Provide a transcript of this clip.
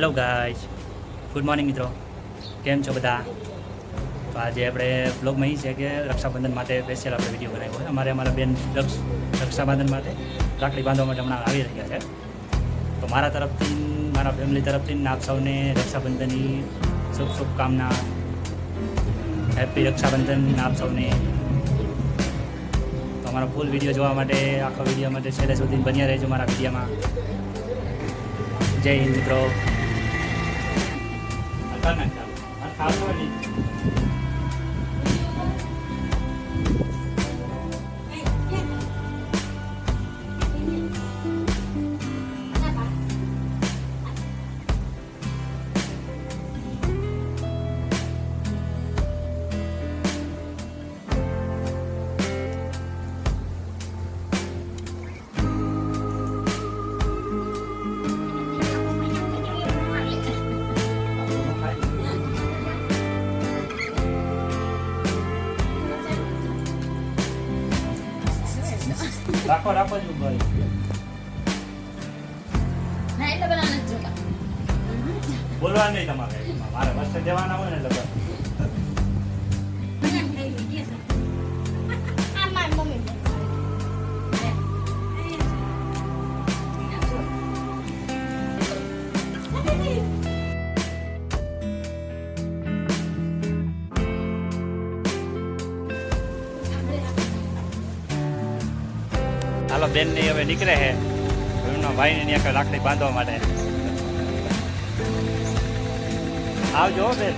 Hello guys, good morning મિત્રો. કેમ છો બધા? તો આજે આપણે બ્લોગમાં એ છે કે રક્ષાબંધન માટે સ્પેશિયલ આપણે વિડીયો બનાવ્યો છે. અમારા બેન રક્ષાબંધન માટે રાખડી બાંધવા માટે હમણાં આવી રહ્યા છે. તો મારા તરફથી, મારા ફેમિલી તરફથી આપ સૌને રક્ષાબંધનની શુભકામના. હેપી રક્ષાબંધન આપ સૌને. તો અમારો ફૂલ વિડીયો જોવા માટે, આખો વિડીયો માટે છેલ્લે સુધી બન્યા રહેજો મારા વિડીયોમાં. જય હિન્દ મિત્રો. રાખો રાખો જ ભાઈ. ના એટલે બનાવ નથી જોતા. બોલવા નહીં તમારે, મારે બસ જવાના હોય ને એટલે બસ. મને થઈ ગઈ છે. આ મારી મમ્મી હાલો બેન ની હવે નીકળે છે એમના ભાઈને ત્યાં રાખડી બાંધવા માટે. આવજો બેન.